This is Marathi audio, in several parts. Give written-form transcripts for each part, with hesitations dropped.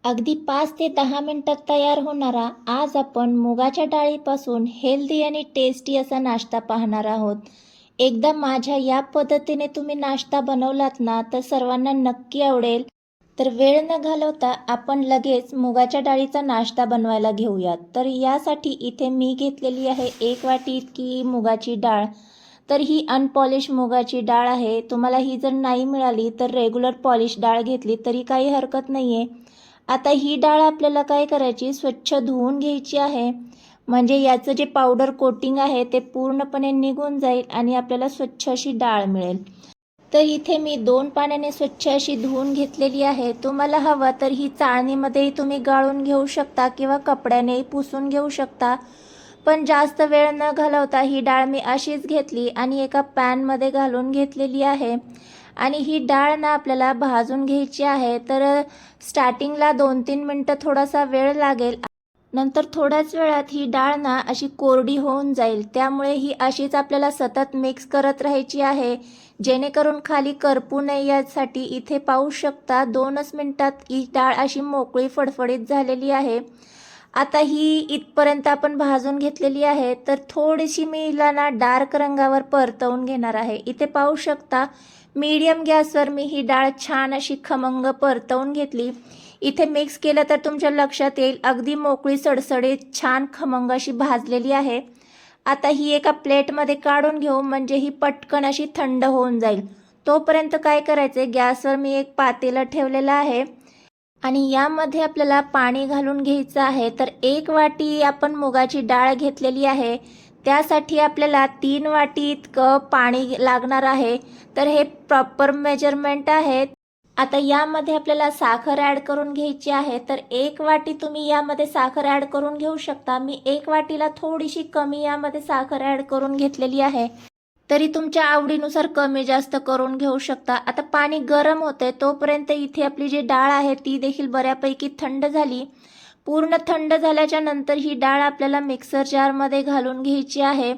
अगदी 5 ते 10 मिनिटात तयार होणारा आज आपण मुगाच्या डाळीपासून हेल्दी आणि टेस्टी असा नाश्ता पाहणार आहोत. एकदा माझ्या या पद्धतीने तुम्ही नाश्ता बनवलात ना तर सर्वांना नक्की आवडेल. तर वेळ न घालवता आपण लगेच मुगाच्या डाळीचा नाश्ता बनवायला घेऊयात. तर यासाठी इथे मी घेतलेली आहे 1 वाटी इतकी मुगाची डाळ. तर ही अनपॉलिश मुगाची डाळ आहे. तुम्हाला ही जर नाही मिळाली तर रेग्युलर पॉलिश डाळ घेतली तरी काही हरकत नाही आहे. आता ही डाळ आपल्याला काय करायची, स्वच्छ धुवून घ्यायची आहे. म्हणजे याचं जे पावडर कोटिंग आहे ते पूर्णपणे निघून जाईल आणि आपल्याला स्वच्छ अशी डाळ मिळेल. तर इथे मी 2 पाण्याने स्वच्छ अशी धुवून घेतलेली आहे. तुम्हाला हवं तर ही चाळणीमध्येही तुम्ही गाळून घेऊ शकता किंवा कपड्यानेही पुसून घेऊ शकता. पण जास्त वेळ न घालवता ही डाळ मी अशीच घेतली आणि एका पॅनमध्ये घालून घेतलेली आहे. आणि ही डाळ ना आपल्याला भाजून घ्यायची आहे. तर स्टार्टिंगला 2-3 मिनटं थोडासा वेळ लागेल. नंतर थोड्याच वेळात ही डाळ ना अशी कोरडी होऊन जाईल. त्यामुळे ही अशीच आपल्याला सतत मिक्स करत राहायची आहे, जेणेकरून खाली करपू नये यासाठी. इथे पाहू शकता 2च मिनिटात ही डाळ अशी मोकळी फडफडीत झालेली आहे. आता ही इथपर्यंत आपण भाजून घेतलेली आहे. तर थोडीशी मी हिला ना डार्क रंगावर परतवून घेणार आहे. इथे पाहू शकता मीडियम गॅसवर मी ही डाळ छान अशी खमंग परतवून घेतली. इथे मिक्स केलं तर तुमच्या लक्षात येईल अगदी मोकळी सडसडीत छान खमंग अशी भाजलेली आहे. आता ही एका प्लेटमध्ये काढून घेऊ, म्हणजे ही पटकन अशी थंड होऊन जाईल. तोपर्यंत काय करायचे, गॅसवर मी एक पातेलं ठेवलेलं आहे आणि यामध्ये आपल्याला पाणी घालून घ्यायचं आहे. तर 1 वाटी आपण मुगाची डाळ घेतलेली आहे, त्यासाठी आपल्याला 3 वाटी इतकं पाणी लागणार आहे. तर हे प्रॉपर मेजरमेंट आहे. आता यामध्ये आपल्याला साखर ॲड करून घ्यायची आहे. तर 1 वाटी तुम्ही यामध्ये साखर ॲड करून घेऊ शकता. मी 1 वाटीला थोडीशी कमी यामध्ये साखर ॲड करून घेतलेली आहे. तरी तुमच्या आवडीनुसार कमी जास्त करून घेऊ शकता. आता पाणी गरम होते तोपर्यंत इथे आपली जी डाळ आहे ती देखील बऱ्यापैकी थंड झाली. पूर्ण थंड झाल्याच्या नंतर ही डाळ आपल्याला मिक्सर जारमध्ये घालून घ्यायची आहे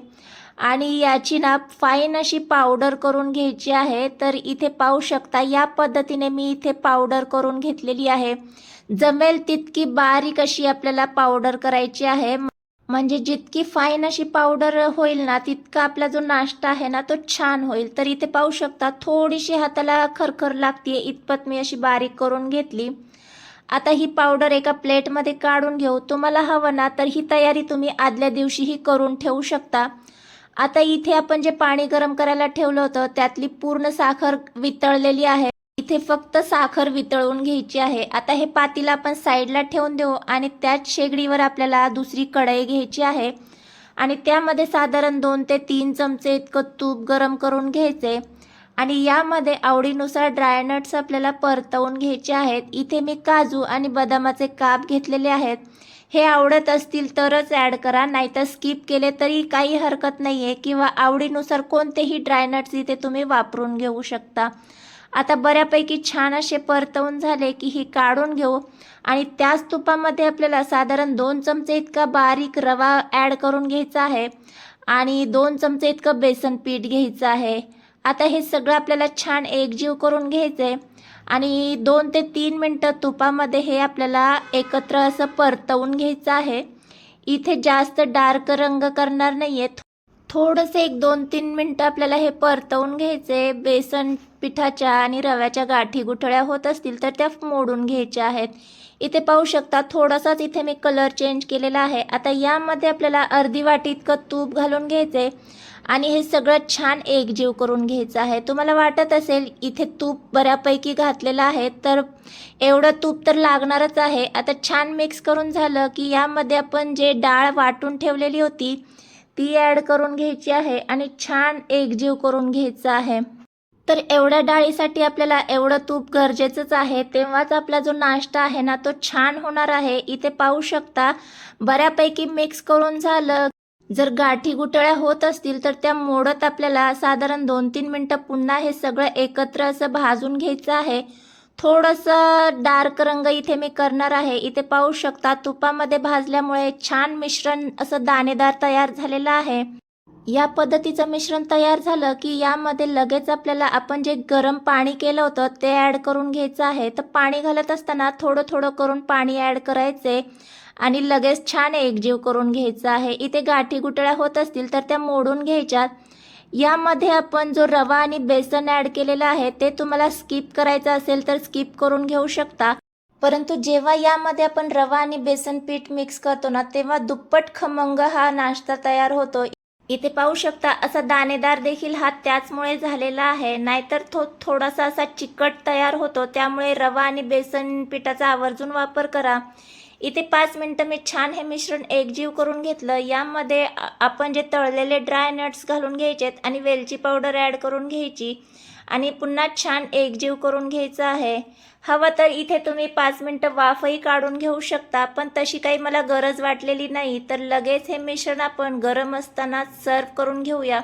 आणि याची ना फाईन अशी पावडर करून घ्यायची आहे. तर इथे पाहू शकता या पद्धतीने मी इथे पावडर करून घेतलेली आहे. जमेल तितकी बारीक अशी आपल्याला पावडर करायची आहे. म्हणजे जितकी फाईन अशी पावडर होईल ना तितका आपला जो नाश्ता आहे ना तो छान होईल. तर इथे पाहू शकता थोडीशी हाताला खरखर लागते इतपत मी अशी बारीक करून घेतली. आता ही पावडर एका प्लेटमध्ये काढून घेऊ. तुम्हाला हवं ना तर ही तयारी तुम्ही आदल्या दिवशीही करून ठेवू शकता. आता इथे आपण जे पाणी गरम करायला ठेवलं होतं त्यातली पूर्ण साखर वितळलेली आहे. इथे फक्त साखर वितळून घ्यायची आहे. आता हे पातेलं आपण साईडला ठेवून देऊ आणि त्याच शेगडीवर आपल्याला दुसरी कढई घ्यायची आहे आणि त्यामध्ये साधारण 2 ते 3 चमचे इतकं तूप गरम करून घ्यायचे आणि यामध्ये आवडीनुसार ड्रायनट्स आपल्याला परतवून घ्यायचे आहेत. इथे मी काजू आणि बदामाचे काप घेतलेले आहेत. हे आवडत असतील तरच ॲड करा, नाहीतर स्किप केले तरी काही हरकत नाही आहे, किंवा आवडीनुसार कोणतेही ड्रायनट्स इथे तुम्ही वापरून घेऊ शकता. आता बऱ्यापैकी छान असे परतवून झाले की ही काढून घेऊ आणि त्याच तुपामध्ये आपल्याला साधारण 2 चमचे इतका बारीक रवा ॲड करून घ्यायचा आहे आणि 2 चमचे इतकं बेसन पीठ घ्यायचं आहे. आता हे सगळं आपल्याला छान एकजीव करून घ्यायचं आहे आणि 2 ते 3 मिनटं तुपामध्ये हे आपल्याला एकत्र असं परतवून घ्यायचं आहे. इथे जास्त डार्क रंग करणार नाही आहे. थोडंसं एक 2-3 मिनटं आपल्याला हे परतवून घ्यायचे. बेसन पिठाच्या आणि रव्याच्या गाठी गुठळ्या होत असतील तर त्या मोडून घ्यायच्या आहेत. इथे पाहू शकता थोडासाच इथे मी कलर चेंज केलेला आहे. आता यामध्ये आपल्याला अर्धी वाटी इतकं तूप घालून घ्यायचे आणि हे सगळं छान एकजीव करून घ्यायचं आहे. तुम्हाला वाटत असेल इथे तूप बऱ्यापैकी घातलेलं आहे तर एवढं तूप तर लागणारच आहे. आता छान मिक्स करून झालं की यामध्ये आपण जे डाळ वाटून ठेवलेली होती ती ॲड करून घ्यायची आहे आणि छान एकजीव करून घ्यायचं आहे. तर एवढ्या डाळीसाठी आपल्याला एवढं तूप गरजेचंच आहे, तेव्हाच आपला जो नाश्ता आहे ना तो छान होणार आहे. इथे पाहू शकता बऱ्यापैकी मिक्स करून झालं. जर गाठी गुठळ्या होत असतील तर त्या मोडत आपल्याला साधारण 2-3 मिनटं पुन्हा हे सगळं एकत्र असं भाजून घ्यायचं आहे. थोडंसं डार्क रंग इथे मी करणार आहे. इथे पाहू शकता तुपामध्ये भाजल्यामुळे छान मिश्रण असं दाणेदार तयार झालेलं आहे. या पद्धतीचं मिश्रण तयार झालं की यामध्ये लगेच आपल्याला आपण जे गरम पाणी केलं होतं ते ॲड करून घ्यायचं आहे. तर पाणी घालत असताना थोडं थोडं करून पाणी ॲड करायचे आणि लगेच छान एकजीव करून घ्यायचं आहे. इथे गाठी गुठळ्या होत असतील तर त्या मोडून घ्यायच्यात. यामध्ये आपण जो रवा आणि बेसन ॲड केलेला आहे ते तुम्हाला स्किप करायचं असेल तर स्किप करून घेऊ शकता. परंतु जेव्हा यामध्ये आपण रवा आणि बेसन पीठ मिक्स करतो ना तेव्हा दुप्पट खमंग हा नाश्ता तयार होतो. इथे पाहू शकता असा दाणेदार देखील हा त्याचमुळे झालेला आहे, नाहीतर थोडासा असा चिकट तयार होतो. त्यामुळे रवा आणि बेसन पिठाचा आवर्जून वापर करा. इथे 5 मिनटं मी छान हे मिश्रण एकजीव करून घेतलं. यामध्ये आपण जे तळलेले ड्राय नट्स घालून घ्यायचेत आणि वेलची पावडर ॲड करून घ्यायची आणि पुन्हा छान एकजीव करून घ्यायचं आहे. हवं तर इथे तुम्ही 5 मिनटं वाफही काढून घेऊ शकता, पण तशी काही मला गरज वाटलेली नाही. तर लगेच हे मिश्रण आपण गरम असताना सर्व करून घेऊया.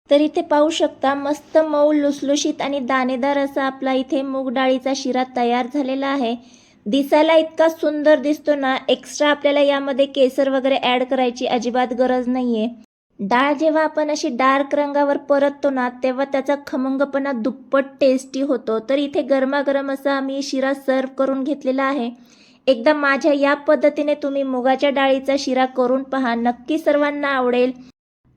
तर इथे पाहू शकता मस्त मऊ लुसलुशीत आणि दाणेदार असा आपला इथे मूग डाळीचा शिरा तयार झालेला आहे. दिसायला इतका सुंदर दिसतो ना, एक्स्ट्रा आपल्याला यामध्ये केसर वगैरे ॲड करायची अजिबात गरज नाहीये. डाळ जेव्हा आपण अशी डार्क रंगावर परततो ना तेव्हा त्याचा खमंगपणा दुप्पट टेस्टी होतो. तर इथे गरमागरम असा मी शिरा सर्व करून घेतलेला आहे. एकदा माझ्या या पद्धतीने तुम्ही मुगाच्या डाळीचा शिरा करून पहा, नक्की सर्वांना आवडेल.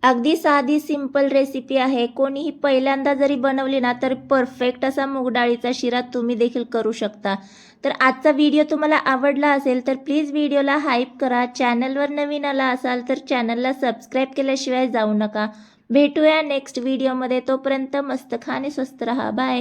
अगदी साधी सिंपल रेसिपी आहे. कोणीही पहिल्यांदा जरी बनवली ना तर परफेक्ट असा मूग डाळीचा शिरा तुम्ही देखील करू शकता. तर आजचा व्हिडिओ तुम्हाला आवडला असेल तर प्लीज व्हिडिओला हाईप करा. चॅनलवर नवीन आला असाल तर चॅनलला सबस्क्राईब केल्याशिवाय जाऊ नका. भेटूया नेक्स्ट व्हिडिओमध्ये. तोपर्यंत मस्त खा आणि स्वस्त रहा. बाय.